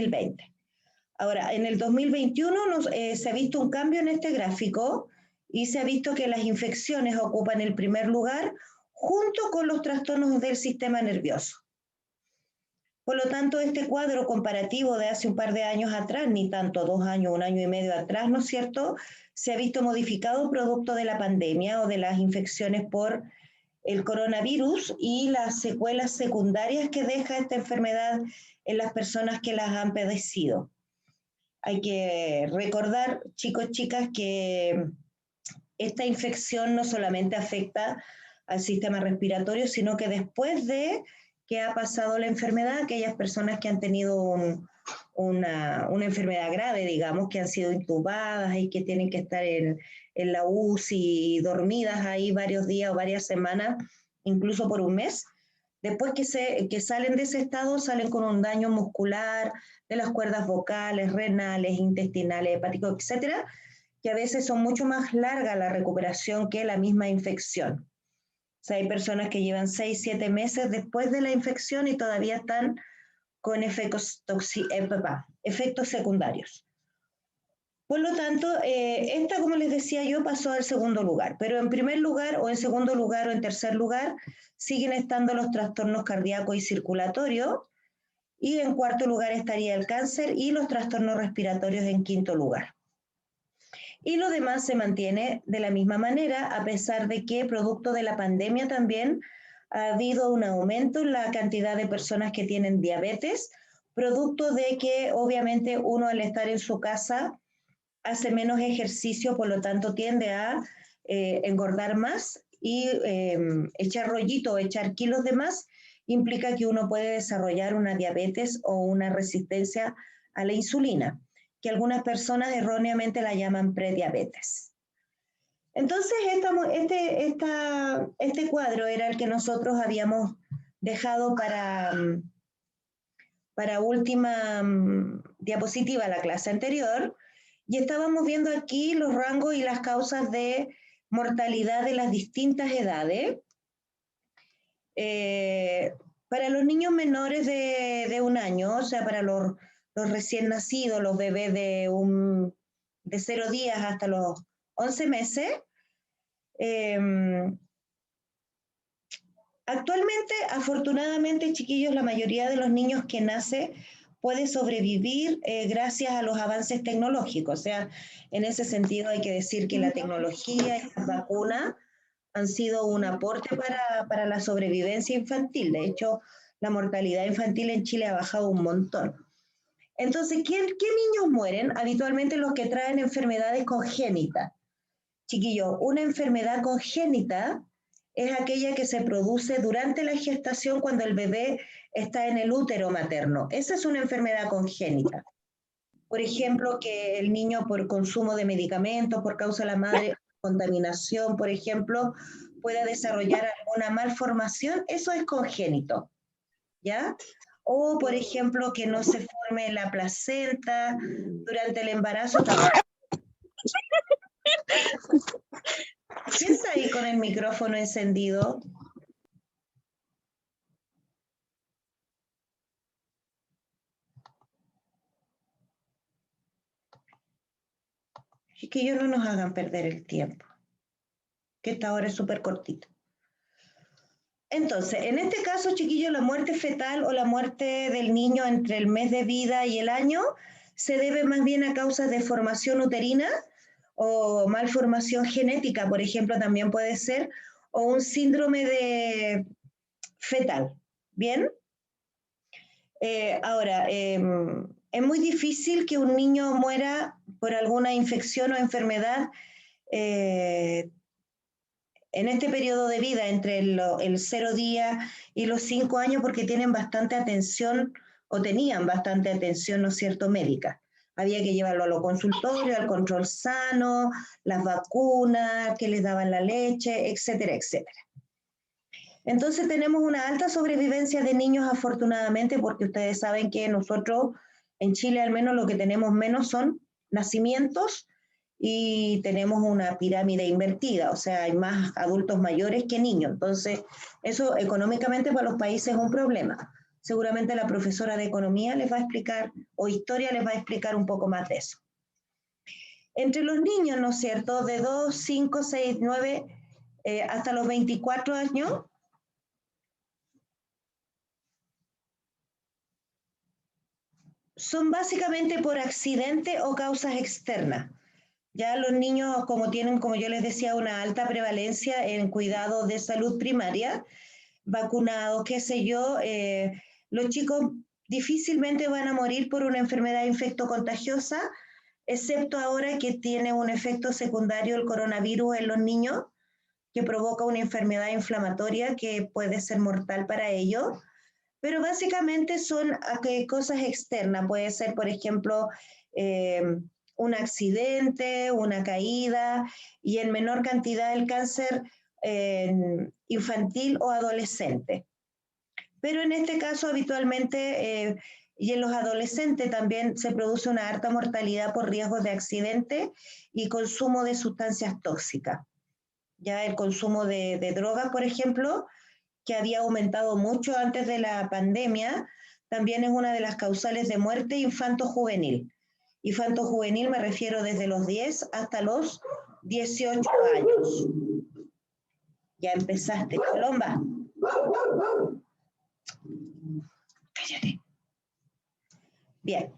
2020. Ahora, en el 2021 se ha visto un cambio en este gráfico y se ha visto que las infecciones ocupan el primer lugar junto con los trastornos del sistema nervioso. Por lo tanto, este cuadro comparativo de hace un par de años atrás, ni tanto 2 años, 1 año y medio atrás, ¿no es cierto?, se ha visto modificado producto de la pandemia o de las infecciones por el coronavirus y las secuelas secundarias que deja esta enfermedad en las personas que las han padecido. Hay que recordar, chicos, chicas, que esta infección no solamente afecta al sistema respiratorio, sino que después de que ha pasado la enfermedad, aquellas personas que han tenido una enfermedad grave, digamos, que han sido intubadas y que tienen que estar en la UCI, dormidas ahí varios días o varias semanas, incluso por un mes. Después que salen de ese estado, salen con un daño muscular de las cuerdas vocales, renales, intestinales, hepáticos, etcétera, que a veces son mucho más larga la recuperación que la misma infección. O sea, hay personas que llevan 6, 7 meses después de la infección y todavía están con efectos secundarios. Por lo tanto, esta, como les decía yo, pasó al segundo lugar, pero en primer lugar, o en segundo lugar, o en tercer lugar, siguen estando los trastornos cardíacos y circulatorios, y en cuarto lugar estaría el cáncer y los trastornos respiratorios en quinto lugar. Y lo demás se mantiene de la misma manera, a pesar de que producto de la pandemia también ha habido un aumento en la cantidad de personas que tienen diabetes, producto de que obviamente uno al estar en su casa hace menos ejercicio, por lo tanto tiende a engordar más y echar rollito o echar kilos de más implica que uno puede desarrollar una diabetes o una resistencia a la insulina, que algunas personas erróneamente la llaman prediabetes. Entonces, este cuadro era el que nosotros habíamos dejado para última diapositiva la clase anterior, y estábamos viendo aquí los rangos y las causas de mortalidad de las distintas edades. Para los niños menores de 1 año, o sea, para los recién nacidos, los bebés de 0 días hasta los 11 meses, actualmente, afortunadamente, chiquillos, la mayoría de los niños que nacen puede sobrevivir gracias a los avances tecnológicos. O sea, en ese sentido hay que decir que la tecnología y las vacunas han sido un aporte para la sobrevivencia infantil. De hecho, la mortalidad infantil en Chile ha bajado un montón. Entonces, ¿qué niños mueren? Habitualmente los que traen enfermedades congénitas. Chiquillos, una enfermedad congénita es aquella que se produce durante la gestación cuando el bebé está en el útero materno. Esa es una enfermedad congénita. Por ejemplo, que el niño por consumo de medicamentos, por causa de la madre, contaminación, por ejemplo, pueda desarrollar alguna malformación, eso es congénito, ¿ya? O, por ejemplo, que no se forme la placenta durante el embarazo. ¿Quién está ahí con el micrófono encendido? Es que ellos no nos hagan perder el tiempo, que esta hora es súper cortita. Entonces, en este caso, chiquillos, la muerte fetal o la muerte del niño entre el mes de vida y el año se debe más bien a causas de formación uterina o malformación genética, por ejemplo, también puede ser, o un síndrome de fetal. ¿Bien? Ahora, es muy difícil que un niño muera por alguna infección o enfermedad en este periodo de vida entre el 0 día y los 5 años porque tienen bastante atención o tenían bastante atención, ¿no es cierto?, médica. Había que llevarlo a los consultorios, al control sano, las vacunas, que les daban la leche, etcétera, etcétera. Entonces tenemos una alta sobrevivencia de niños afortunadamente porque ustedes saben que nosotros en Chile al menos lo que tenemos menos son nacimientos y tenemos una pirámide invertida, o sea, hay más adultos mayores que niños. Entonces eso económicamente para los países es un problema. Seguramente la profesora de economía les va a explicar, o historia les va a explicar un poco más de eso. Entre los niños, ¿no es cierto?, de 2, 5, 6, 9, hasta los 24 años, son básicamente por accidente o causas externas. Ya los niños, como tienen, como yo les decía, una alta prevalencia en cuidado de salud primaria, vacunados, qué sé yo, los chicos difícilmente van a morir por una enfermedad infectocontagiosa, excepto ahora que tiene un efecto secundario el coronavirus en los niños, que provoca una enfermedad inflamatoria que puede ser mortal para ellos. Pero básicamente son cosas externas, puede ser, por ejemplo, eh, un accidente, una caída y en menor cantidad el cáncer infantil o adolescente. Pero en este caso habitualmente y en los adolescentes también se produce una alta mortalidad por riesgos de accidente y consumo de sustancias tóxicas. Ya el consumo de drogas, por ejemplo, que había aumentado mucho antes de la pandemia, también es una de las causales de muerte infanto-juvenil. Infanto-juvenil me refiero desde los 10 hasta los 18 años. Ya empezaste, Colomba. Cállate. Bien.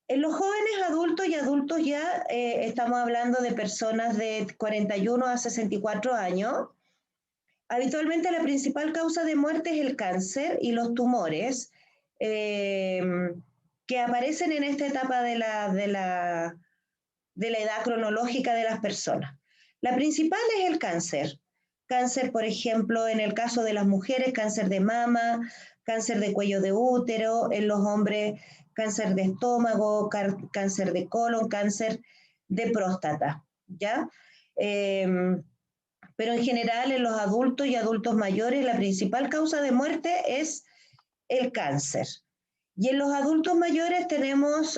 En los jóvenes adultos y adultos ya estamos hablando de personas de 41 a 64 años. Habitualmente la principal causa de muerte es el cáncer y los tumores que aparecen en esta etapa de la edad cronológica de las personas. La principal es el cáncer. Cáncer, por ejemplo, en el caso de las mujeres, cáncer de mama, cáncer de cuello de útero, en los hombres, cáncer de estómago, cáncer de colon, cáncer de próstata, ¿ya? Pero en general en los adultos y adultos mayores la principal causa de muerte es el cáncer. Y en los adultos mayores tenemos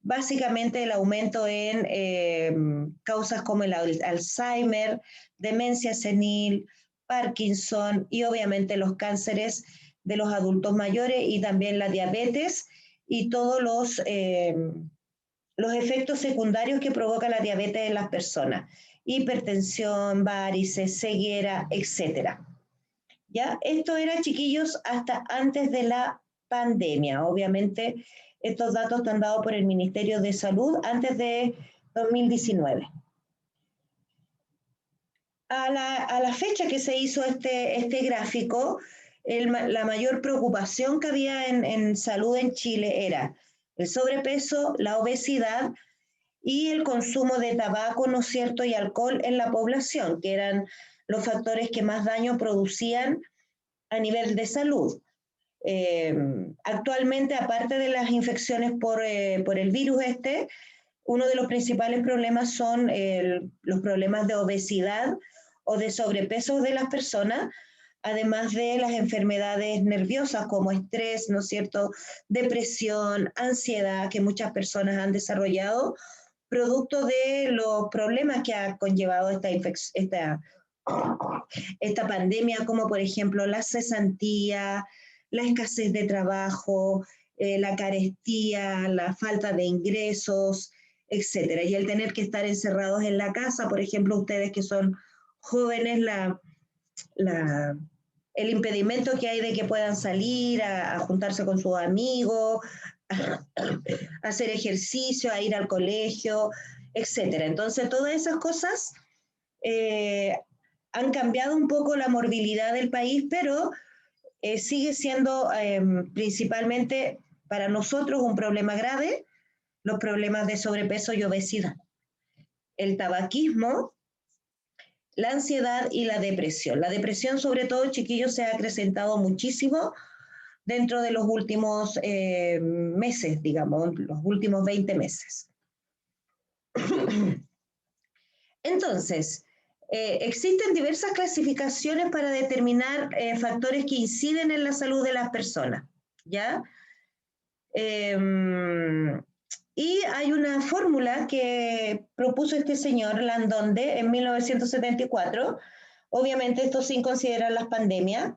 básicamente el aumento en causas como el Alzheimer, demencia senil, Parkinson y obviamente los cánceres de los adultos mayores y también la diabetes y todos los efectos secundarios que provoca la diabetes en las personas, hipertensión, varices, ceguera, etc. ¿Ya? Esto era, chiquillos, hasta antes de la pandemia. Obviamente, estos datos están dados por el Ministerio de Salud antes de 2019. A la fecha que se hizo este gráfico, la mayor preocupación que había en salud en Chile era el sobrepeso, la obesidad y el consumo de tabaco, ¿no es cierto?, y alcohol en la población, que eran los factores que más daño producían a nivel de salud. Actualmente, aparte de las infecciones por el virus uno de los principales problemas son los problemas de obesidad o de sobrepeso de las personas, además de las enfermedades nerviosas como estrés, ¿no es cierto?, depresión, ansiedad que muchas personas han desarrollado, producto de los problemas que ha conllevado esta pandemia, como por ejemplo la cesantía, la escasez de trabajo, la carestía, la falta de ingresos, etcétera. Y el tener que estar encerrados en la casa, por ejemplo, ustedes que son jóvenes, el impedimento que hay de que puedan salir a juntarse con sus amigos, a hacer ejercicio, a ir al colegio, etcétera. Entonces, todas esas cosas han cambiado un poco la morbilidad del país, pero sigue siendo principalmente para nosotros un problema grave, los problemas de sobrepeso y obesidad, el tabaquismo, la ansiedad y la depresión. La depresión, sobre todo, chiquillos, se ha acrecentado muchísimo dentro de los últimos meses, digamos, los últimos 20 meses. Entonces, existen diversas clasificaciones para determinar factores que inciden en la salud de las personas, ¿ya? Y hay una fórmula que propuso este señor Landonde en 1974, obviamente esto sin considerar las pandemias,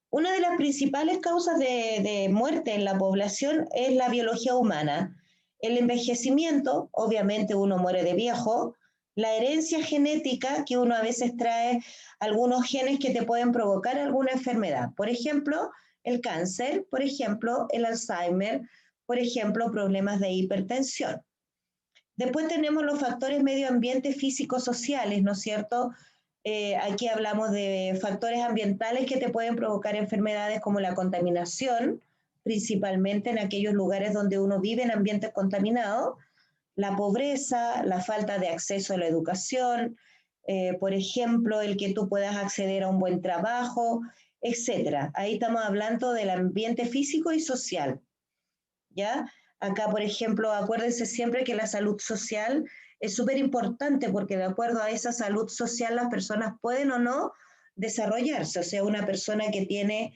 Una de las principales causas de muerte en la población es la biología humana. El envejecimiento, obviamente uno muere de viejo, la herencia genética, que uno a veces trae algunos genes que te pueden provocar alguna enfermedad. Por ejemplo, el cáncer, por ejemplo, el Alzheimer, por ejemplo, problemas de hipertensión. Después tenemos los factores medio ambiente físico-sociales, ¿no es cierto? Aquí hablamos de factores ambientales que te pueden provocar enfermedades como la contaminación, principalmente en aquellos lugares donde uno vive en ambientes contaminados, la pobreza, la falta de acceso a la educación, por ejemplo, el que tú puedas acceder a un buen trabajo, etcétera. Ahí estamos hablando del ambiente físico y social, ¿ya? Acá, por ejemplo, acuérdense siempre que la salud social es súper importante porque de acuerdo a esa salud social las personas pueden o no desarrollarse. O sea, una persona que tiene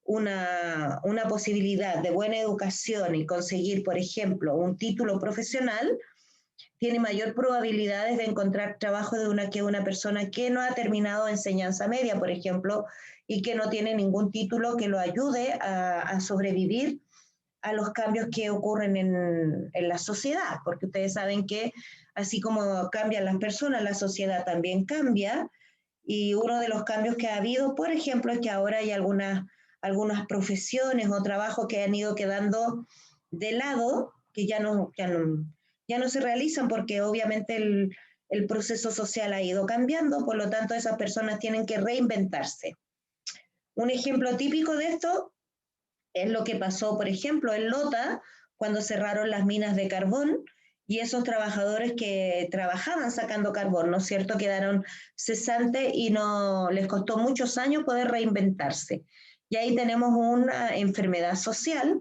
una posibilidad de buena educación y conseguir, por ejemplo, un título profesional, tiene mayor probabilidades de encontrar trabajo que una persona que no ha terminado enseñanza media, por ejemplo, y que no tiene ningún título que lo ayude a sobrevivir a los cambios que ocurren en la sociedad, porque ustedes saben que así como cambian las personas, la sociedad también cambia, y uno de los cambios que ha habido, por ejemplo, es que ahora hay algunas profesiones o trabajos que han ido quedando de lado, que ya no se realizan porque obviamente el proceso social ha ido cambiando, por lo tanto esas personas tienen que reinventarse. Un ejemplo típico de esto es lo que pasó, por ejemplo, en Lota, cuando cerraron las minas de carbón y esos trabajadores que trabajaban sacando carbón, ¿no es cierto?, quedaron cesantes y no les costó muchos años poder reinventarse. Y ahí tenemos una enfermedad social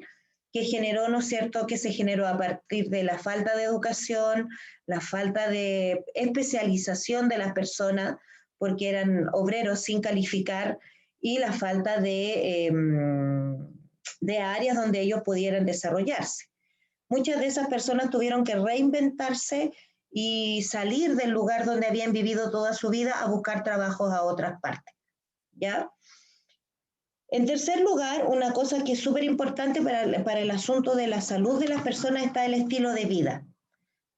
que generó, ¿no es cierto?, que se generó a partir de la falta de educación, la falta de especialización de las personas, porque eran obreros sin calificar, y la falta de áreas donde ellos pudieran desarrollarse. Muchas de esas personas tuvieron que reinventarse y salir del lugar donde habían vivido toda su vida a buscar trabajos a otras partes, ¿ya? En tercer lugar, una cosa que es súper importante para el asunto de la salud de las personas está el estilo de vida,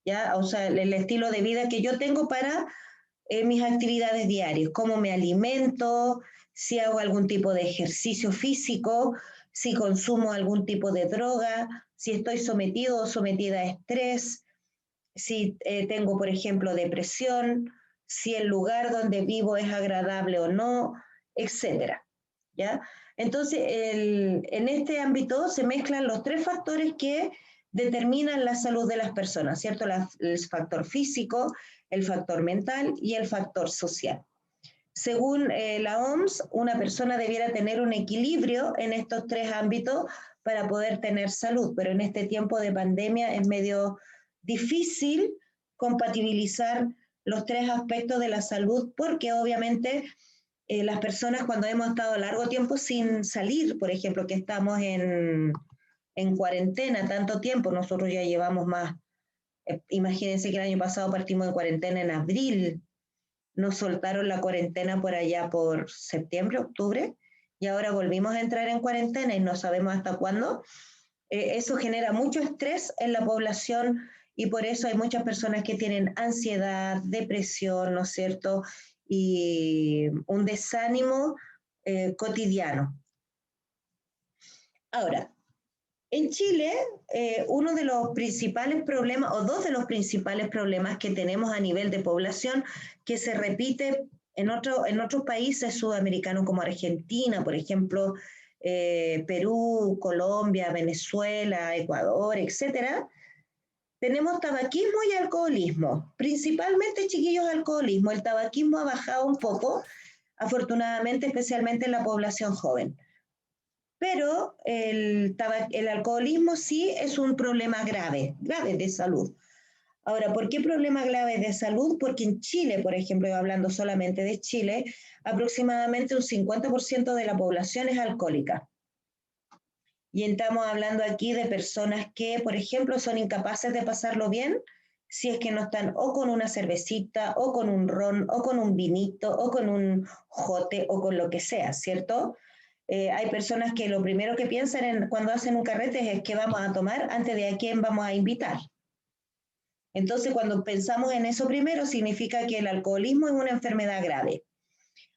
¿ya? O sea, el estilo de vida que yo tengo para mis actividades diarias, cómo me alimento, si hago algún tipo de ejercicio físico, si consumo algún tipo de droga, si estoy sometido o sometida a estrés, si tengo, por ejemplo, depresión, si el lugar donde vivo es agradable o no, etcétera. ¿Ya? Entonces, en este ámbito se mezclan los tres factores que determinan la salud de las personas, ¿cierto? El factor físico, el factor mental y el factor social. Según la OMS, una persona debiera tener un equilibrio en estos tres ámbitos para poder tener salud, pero en este tiempo de pandemia es medio difícil compatibilizar los tres aspectos de la salud porque obviamente las personas cuando hemos estado largo tiempo sin salir, por ejemplo, que estamos en cuarentena tanto tiempo, nosotros ya llevamos más, imagínense que el año pasado partimos de cuarentena en abril, nos soltaron la cuarentena por allá por septiembre, octubre, y ahora volvimos a entrar en cuarentena y no sabemos hasta cuándo. Eso genera mucho estrés en la población y por eso hay muchas personas que tienen ansiedad, depresión, ¿no es cierto? Y un desánimo cotidiano. Ahora, en Chile, uno de los principales problemas, o dos de los principales problemas que tenemos a nivel de población, que se repite en otros países sudamericanos como Argentina, por ejemplo, Perú, Colombia, Venezuela, Ecuador, etcétera, tenemos tabaquismo y alcoholismo, principalmente chiquillos alcoholismo. El tabaquismo ha bajado un poco, afortunadamente, especialmente en la población joven. Pero el alcoholismo sí es un problema grave, grave de salud. Ahora, ¿por qué problema grave de salud? Porque en Chile, por ejemplo, hablando solamente de Chile, aproximadamente un 50% de la población es alcohólica. Y estamos hablando aquí de personas que, por ejemplo, son incapaces de pasarlo bien si es que no están o con una cervecita, o con un ron, o con un vinito, o con un jote, o con lo que sea, ¿cierto? Hay personas que lo primero que piensan cuando hacen un carrete es qué vamos a tomar antes de a quién vamos a invitar. Entonces, cuando pensamos en eso primero, significa que el alcoholismo es una enfermedad grave.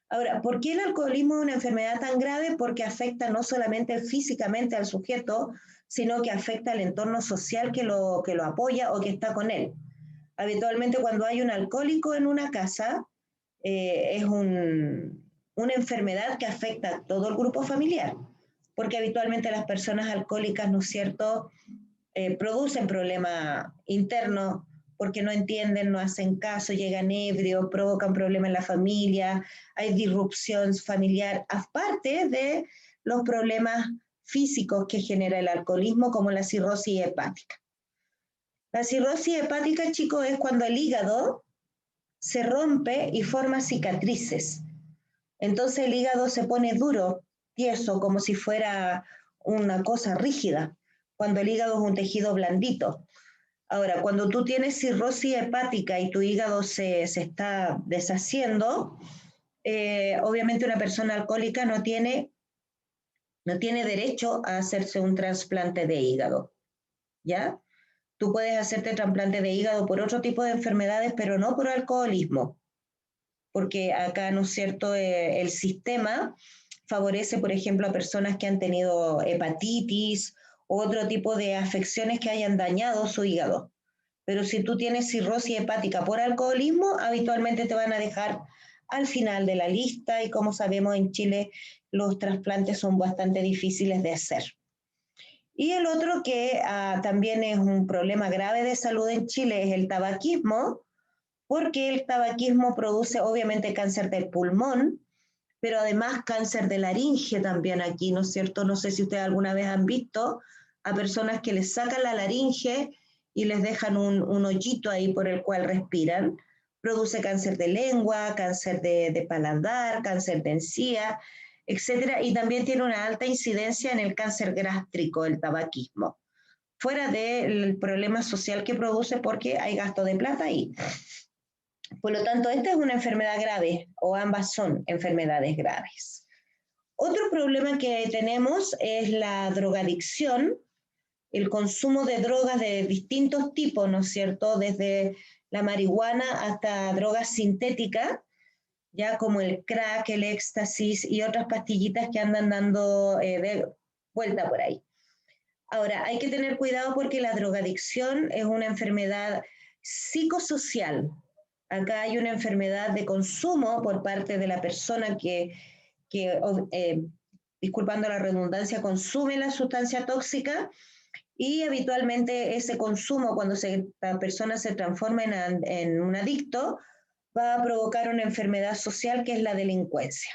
Ahora, ¿por qué el alcoholismo es una enfermedad tan grave? Porque afecta no solamente físicamente al sujeto, sino que afecta al entorno social que lo apoya o que está con él. Habitualmente cuando hay un alcohólico en una casa, es una enfermedad que afecta a todo el grupo familiar, porque habitualmente las personas alcohólicas, ¿no es cierto?, producen problemas internos porque no entienden, no hacen caso, llegan ebrios, provocan problemas en la familia, hay disrupción familiar, aparte de los problemas físicos que genera el alcoholismo, como la cirrosis hepática. La cirrosis hepática, chicos, es cuando el hígado se rompe y forma cicatrices. Entonces el hígado se pone duro, tieso, como si fuera una cosa rígida, cuando el hígado es un tejido blandito. Ahora, cuando tú tienes cirrosis hepática y tu hígado se está deshaciendo, obviamente una persona alcohólica no tiene derecho a hacerse un trasplante de hígado, ¿ya? Tú puedes hacerte trasplante de hígado por otro tipo de enfermedades, pero no por alcoholismo, porque acá, ¿no es cierto?, el sistema favorece, por ejemplo, a personas que han tenido hepatitis u otro tipo de afecciones que hayan dañado su hígado. Pero si tú tienes cirrosis hepática por alcoholismo, habitualmente te van a dejar al final de la lista y como sabemos en Chile los trasplantes son bastante difíciles de hacer. Y el otro que también es un problema grave de salud en Chile es el tabaquismo, porque el tabaquismo produce obviamente cáncer del pulmón, pero además cáncer de laringe también aquí, ¿no es cierto? No sé si ustedes alguna vez han visto a personas que les sacan la laringe y les dejan un hoyito ahí por el cual respiran. Produce cáncer de lengua, cáncer de paladar, cáncer de encía, etcétera, y también tiene una alta incidencia en el cáncer gástrico, el tabaquismo, fuera del problema social que produce porque hay gasto de plata ahí. Por lo tanto, esta es una enfermedad grave, o ambas son enfermedades graves. Otro problema que tenemos es la drogadicción, el consumo de drogas de distintos tipos, ¿no es cierto?, desde la marihuana hasta drogas sintéticas, ya como el crack, el éxtasis y otras pastillitas que andan dando vuelta por ahí. Ahora, hay que tener cuidado porque la drogadicción es una enfermedad psicosocial. Acá hay una enfermedad de consumo por parte de la persona que disculpando la redundancia, consume la sustancia tóxica y habitualmente ese consumo, cuando la persona se transforma en un adicto, va a provocar una enfermedad social que es la delincuencia.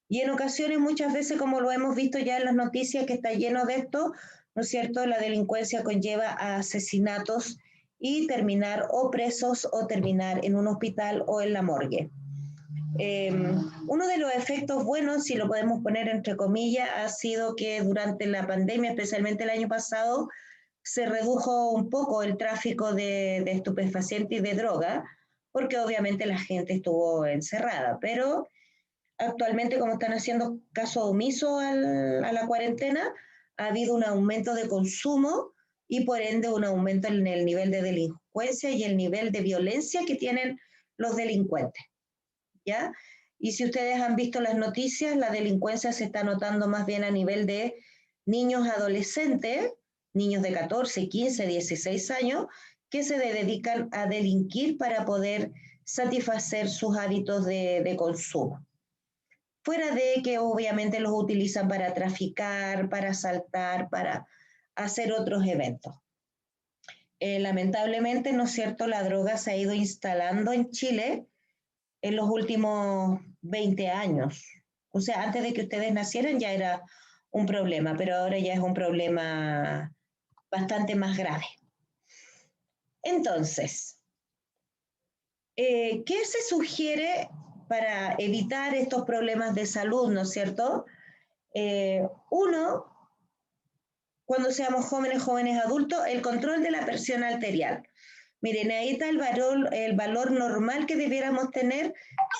Y en ocasiones, muchas veces, como lo hemos visto ya en las noticias, que está lleno de esto, ¿no es cierto?, la delincuencia conlleva a asesinatos y terminar o presos o terminar en un hospital o en la morgue. Uno de los efectos buenos, si lo podemos poner entre comillas, ha sido que durante la pandemia, especialmente el año pasado, se redujo un poco el tráfico de estupefacientes y de droga, porque obviamente la gente estuvo encerrada, pero actualmente, como están haciendo caso omiso a la cuarentena, ha habido un aumento de consumo y por ende un aumento en el nivel de delincuencia y el nivel de violencia que tienen los delincuentes, ¿ya? Y si ustedes han visto las noticias, la delincuencia se está notando más bien a nivel de niños adolescentes, niños de 14, 15, 16 años, que se dedican a delinquir para poder satisfacer sus hábitos de consumo. Fuera de que obviamente los utilizan para traficar, para asaltar, para hacer otros eventos. Lamentablemente, ¿no es cierto?, la droga se ha ido instalando en Chile en los últimos 20 años. O sea, antes de que ustedes nacieran ya era un problema, pero ahora ya es un problema bastante más grave. Entonces, ¿qué se sugiere para evitar estos problemas de salud, ¿no es cierto? Uno, cuando seamos jóvenes adultos, el control de la presión arterial. Miren, ahí está el valor normal que debiéramos tener,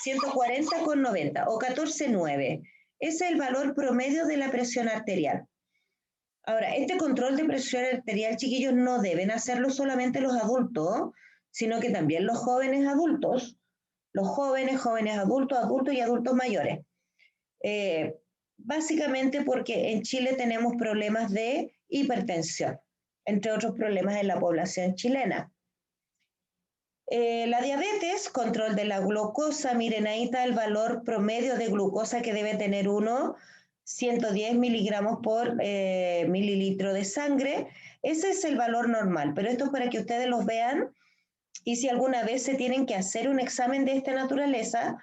140/90 o 14/9. Ese es el valor promedio de la presión arterial. Ahora, este control de presión arterial, chiquillos, no deben hacerlo solamente los adultos, sino que también los jóvenes adultos, jóvenes adultos, adultos y adultos mayores. Básicamente porque en Chile tenemos problemas de hipertensión, entre otros problemas en la población chilena. La diabetes, control de la glucosa, miren ahí está el valor promedio de glucosa que debe tener uno, 110 miligramos por mililitro de sangre. Ese es el valor normal, pero esto es para que ustedes los vean y si alguna vez se tienen que hacer un examen de esta naturaleza,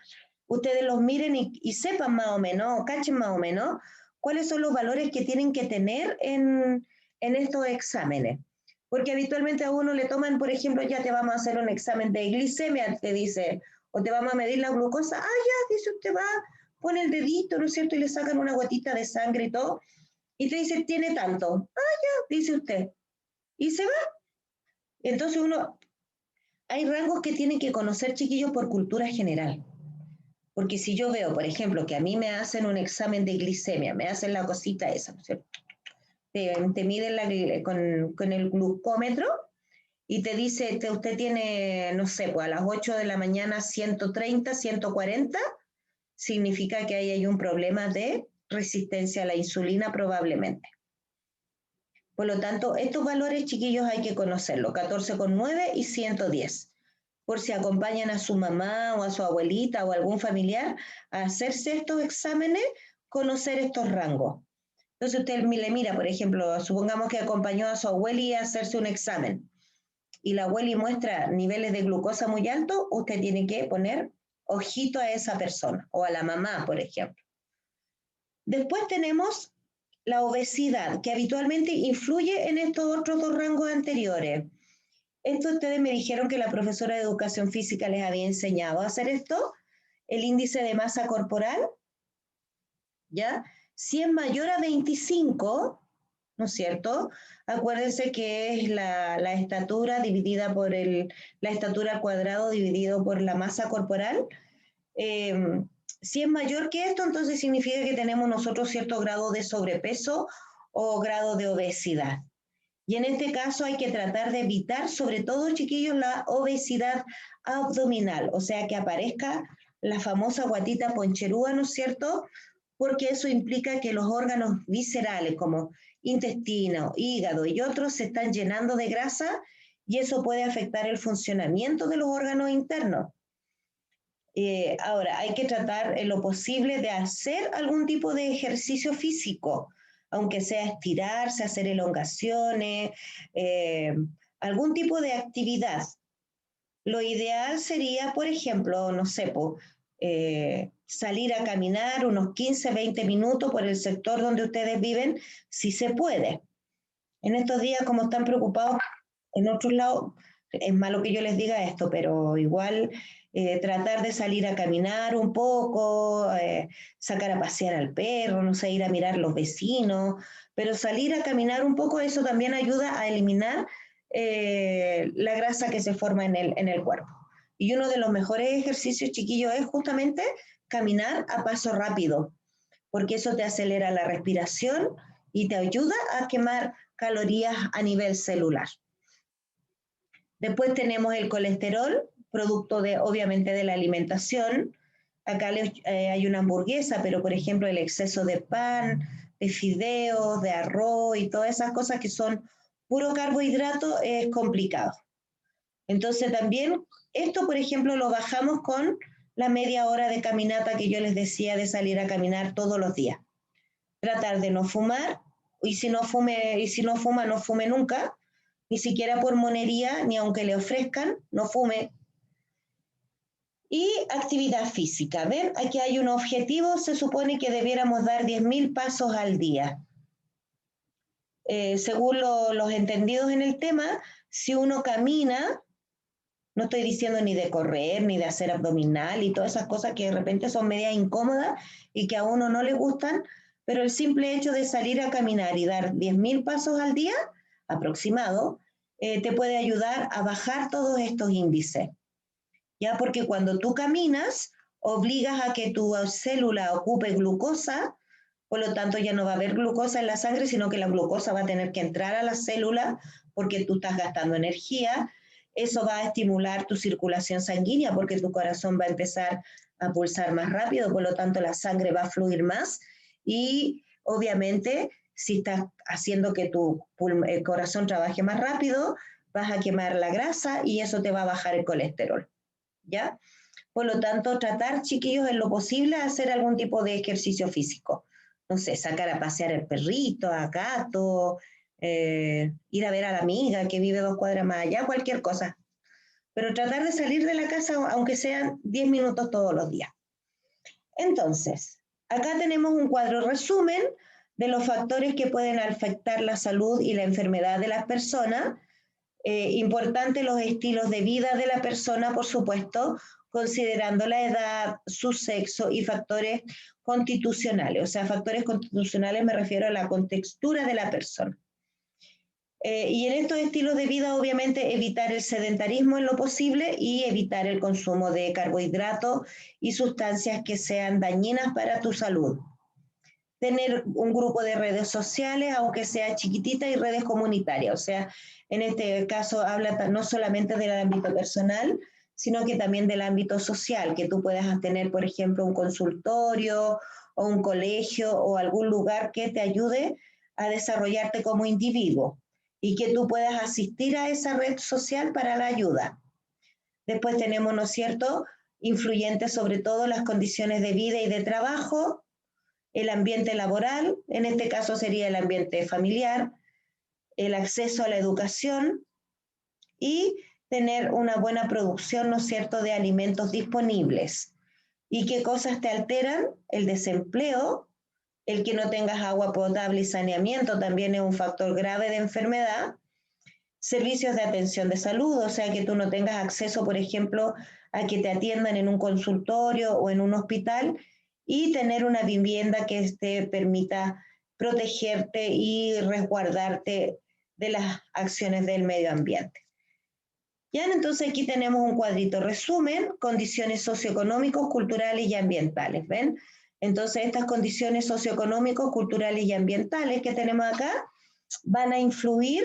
ustedes los miren y sepan más o menos, o cachen más o menos, cuáles son los valores que tienen que tener en estos exámenes. Porque habitualmente a uno le toman, por ejemplo, ya te vamos a hacer un examen de glicemia, te dice, o te vamos a medir la glucosa, ya, dice usted va, pone el dedito, ¿no es cierto? Y le sacan una gotita de sangre y todo, y te dice, tiene tanto, ya, dice usted, y se va. Entonces hay rangos que tienen que conocer, chiquillos, por cultura general. Porque si yo veo, por ejemplo, que a mí me hacen un examen de glicemia, me hacen la cosita esa, ¿no es cierto? Te miden con el glucómetro y te dice, usted tiene, no sé, pues a las 8 de la mañana 130, 140, significa que ahí hay un problema de resistencia a la insulina probablemente. Por lo tanto, estos valores, chiquillos, hay que conocerlos, 14,9 y 110. Por si acompañan a su mamá o a su abuelita o algún familiar a hacerse estos exámenes, conocer estos rangos. Entonces usted le mira, por ejemplo, supongamos que acompañó a su abuela a hacerse un examen y la abuela muestra niveles de glucosa muy altos, usted tiene que poner ojito a esa persona o a la mamá, por ejemplo. Después tenemos la obesidad, que habitualmente influye en estos otros dos rangos anteriores. Esto ustedes me dijeron que la profesora de educación física les había enseñado a hacer esto, el índice de masa corporal, ¿ya? Si es mayor a 25, ¿no es cierto? Acuérdense que es la estatura dividida por la estatura al cuadrado dividido por la masa corporal. Si es mayor que esto, entonces significa que tenemos nosotros cierto grado de sobrepeso o grado de obesidad. Y en este caso hay que tratar de evitar, sobre todo, chiquillos, la obesidad abdominal, o sea, que aparezca la famosa guatita poncherúa, ¿no es cierto? Porque eso implica que los órganos viscerales como intestino, hígado y otros se están llenando de grasa y eso puede afectar el funcionamiento de los órganos internos. Ahora, hay que tratar en lo posible de hacer algún tipo de ejercicio físico, aunque sea estirarse, hacer elongaciones, algún tipo de actividad. Lo ideal sería, por ejemplo, no sé, salir a caminar unos 15, 20 minutos por el sector donde ustedes viven, si se puede. En estos días, como están preocupados en otros lados, es malo que yo les diga esto, pero igual tratar de salir a caminar un poco, sacar a pasear al perro, no sé, ir a mirar los vecinos, pero salir a caminar un poco, eso también ayuda a eliminar la grasa que se forma en el cuerpo. Y uno de los mejores ejercicios, chiquillos, es justamente caminar a paso rápido, porque eso te acelera la respiración y te ayuda a quemar calorías a nivel celular. Después tenemos el colesterol, producto obviamente de la alimentación. Acá hay una hamburguesa, pero por ejemplo el exceso de pan, de fideos, de arroz y todas esas cosas que son puro carbohidrato es complicado. Entonces también esto, por ejemplo, lo bajamos con la media hora de caminata que yo les decía de salir a caminar todos los días. Tratar de no fumar, y si no fuma, no fume nunca, ni siquiera por monería, ni aunque le ofrezcan, no fume. Y actividad física. ¿Ven? Aquí hay un objetivo, se supone que debiéramos dar 10.000 pasos al día. Según los entendidos en el tema, si uno camina, no estoy diciendo ni de correr, ni de hacer abdominal y todas esas cosas que de repente son medias incómodas y que a uno no le gustan, pero el simple hecho de salir a caminar y dar 10.000 pasos al día, aproximado, te puede ayudar a bajar todos estos índices. ¿Ya? Porque cuando tú caminas, obligas a que tu célula ocupe glucosa, por lo tanto ya no va a haber glucosa en la sangre, sino que la glucosa va a tener que entrar a la célula porque tú estás gastando energía. Eso va a estimular tu circulación sanguínea porque tu corazón va a empezar a pulsar más rápido, por lo tanto la sangre va a fluir más y obviamente si estás haciendo que tu corazón trabaje más rápido, vas a quemar la grasa y eso te va a bajar el colesterol, ¿ya? Por lo tanto, tratar, chiquillos, en lo posible, hacer algún tipo de ejercicio físico. No sé, sacar a pasear el perrito, a gato, ir a ver a la amiga que vive 2 cuadras más allá, cualquier cosa. Pero tratar de salir de la casa, aunque sean 10 minutos todos los días. Entonces, acá tenemos un cuadro resumen de los factores que pueden afectar la salud y la enfermedad de las personas. Importante los estilos de vida de la persona, por supuesto, considerando la edad, su sexo y factores constitucionales. O sea, factores constitucionales me refiero a la contextura de la persona. Y en estos estilos de vida, obviamente, evitar el sedentarismo en lo posible y evitar el consumo de carbohidratos y sustancias que sean dañinas para tu salud. Tener un grupo de redes sociales, aunque sea chiquitita, y redes comunitarias. O sea, en este caso habla no solamente del ámbito personal, sino que también del ámbito social, que tú puedas tener, por ejemplo, un consultorio o un colegio o algún lugar que te ayude a desarrollarte como individuo y que tú puedas asistir a esa red social para la ayuda. Después tenemos, ¿no es cierto?, influyentes sobre todo las condiciones de vida y de trabajo, el ambiente laboral, en este caso sería el ambiente familiar, el acceso a la educación y tener una buena producción, ¿no es cierto?, de alimentos disponibles. ¿Y qué cosas te alteran? El desempleo, el que no tengas agua potable y saneamiento también es un factor grave de enfermedad. Servicios de atención de salud, o sea, que tú no tengas acceso, por ejemplo, a que te atiendan en un consultorio o en un hospital y tener una vivienda que te permita protegerte y resguardarte de las acciones del medio ambiente. Ya, entonces aquí tenemos un cuadrito resumen, condiciones socioeconómicos, culturales y ambientales, ¿ven? Entonces estas condiciones socioeconómicos, culturales y ambientales que tenemos acá van a influir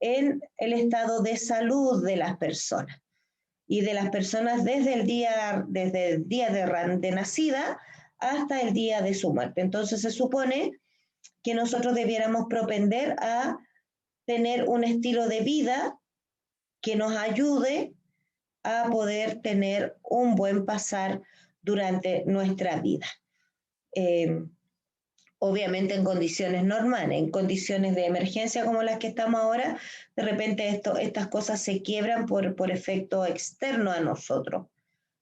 en el estado de salud de las personas y de las personas desde el día de nacida hasta el día de su muerte. Entonces se supone que nosotros debiéramos propender a tener un estilo de vida que nos ayude a poder tener un buen pasar durante nuestra vida. Obviamente en condiciones normales, en condiciones de emergencia como las que estamos ahora, de repente estas cosas se quiebran por efecto externo a nosotros.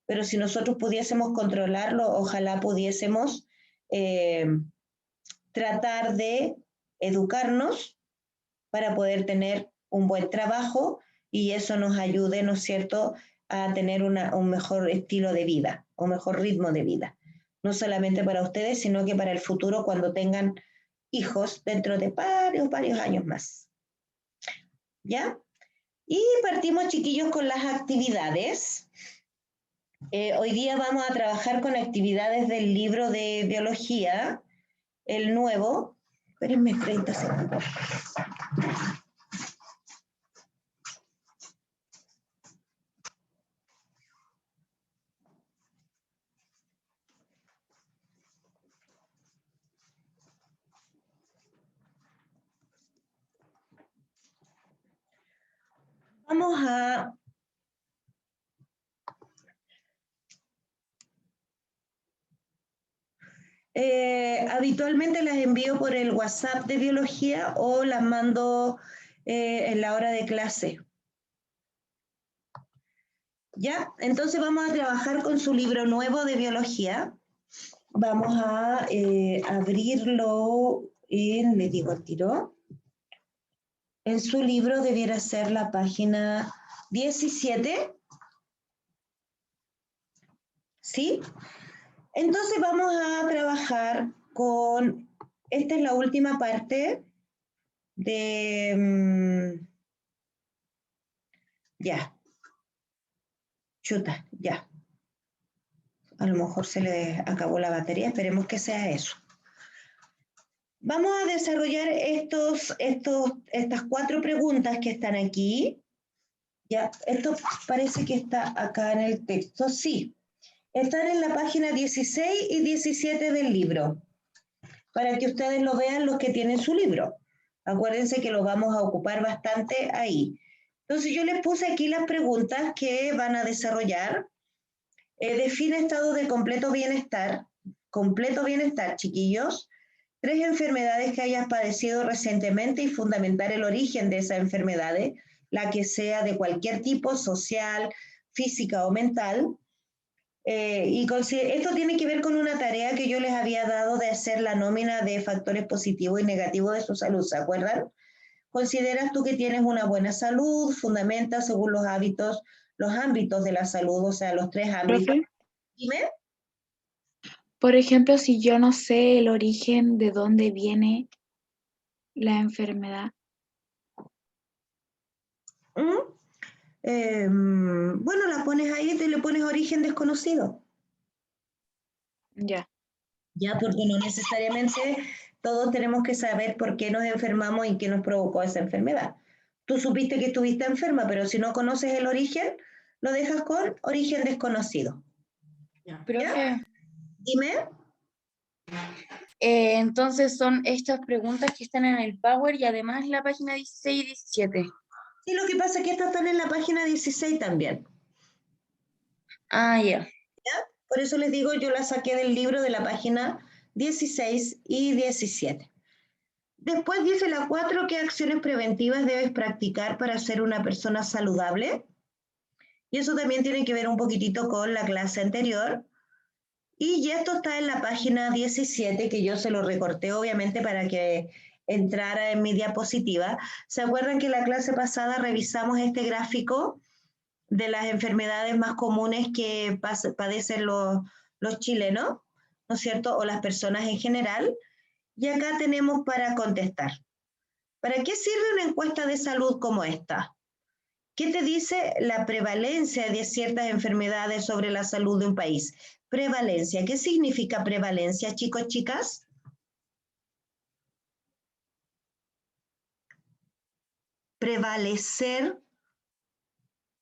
Pero si nosotros pudiésemos controlarlo, ojalá pudiésemos tratar de educarnos para poder tener un buen trabajo y eso nos ayude, ¿no es cierto?, a tener un mejor estilo de vida, un mejor ritmo de vida. No solamente para ustedes, sino que para el futuro cuando tengan hijos dentro de varios años más. ¿Ya? Y partimos, chiquillos, con las actividades. Hoy día vamos a trabajar con actividades del libro de biología, el nuevo. Espérenme 30 segundos. Vamos a habitualmente las envío por el WhatsApp de biología o las mando en la hora de clase. ¿Ya? Entonces vamos a trabajar con su libro nuevo de biología. Vamos a abrirlo en, le digo al tiro, en su libro debiera ser la página 17. ¿Sí? Entonces vamos a trabajar con, esta es la última parte de, ya, chuta, ya. A lo mejor se le acabó la batería, esperemos que sea eso. Vamos a desarrollar estas 4 preguntas que están aquí. Ya, esto parece que está acá en el texto, sí. Están en la página 16 y 17 del libro, para que ustedes lo vean los que tienen su libro. Acuérdense que lo vamos a ocupar bastante ahí. Entonces yo les puse aquí las preguntas que van a desarrollar. Define estado de completo bienestar, chiquillos. 3 enfermedades que hayas padecido recientemente y fundamentar el origen de esas enfermedades, la que sea de cualquier tipo, social, física o mental. Esto tiene que ver con una tarea que yo les había dado de hacer la nómina de factores positivos y negativos de su salud, ¿se acuerdan? ¿Consideras tú que tienes una buena salud? Fundamenta según los ámbitos de la salud, o sea, los 3 ámbitos. Profe, Dime. por ejemplo, si yo no sé el origen de dónde viene la enfermedad. Bueno, la pones ahí y te le pones origen desconocido. Ya. Ya, porque no necesariamente todos tenemos que saber por qué nos enfermamos y qué nos provocó esa enfermedad. Tú supiste que estuviste enferma, pero si no conoces el origen, lo dejas con origen desconocido. Profe, Dime. entonces son estas preguntas que están en el Power y además la página 16 y 17. Sí, lo que pasa es que estas están en la página 16 también. Ah, ya. Por eso les digo, yo la saqué del libro de la página 16 y 17. Después dice la 4, ¿qué acciones preventivas debes practicar para ser una persona saludable? Y eso también tiene que ver un poquitito con la clase anterior. Y esto está en la página 17, que yo se lo recorté obviamente para que entrara en mi diapositiva. ¿Se acuerdan que la clase pasada revisamos este gráfico de las enfermedades más comunes que padecen los chilenos, ¿no es cierto? O las personas en general. Y acá tenemos para contestar. ¿Para qué sirve una encuesta de salud como esta? ¿Qué te dice la prevalencia de ciertas enfermedades sobre la salud de un país? Prevalencia. ¿Qué significa prevalencia, chicos, chicas? Prevalecer.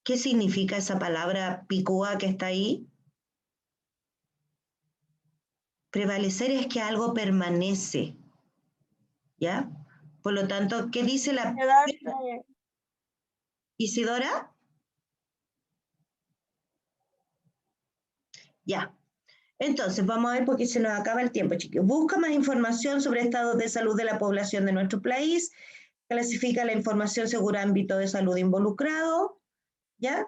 ¿Qué significa esa palabra picúa que está ahí? Prevalecer es que algo permanece, ¿ya? Por lo tanto, ¿qué dice la Isidora? Ya. Entonces, vamos a ver porque se nos acaba el tiempo, chicos. Busca más información sobre estados de salud de la población de nuestro país. Clasifica la información según ámbito de salud involucrado, ¿ya?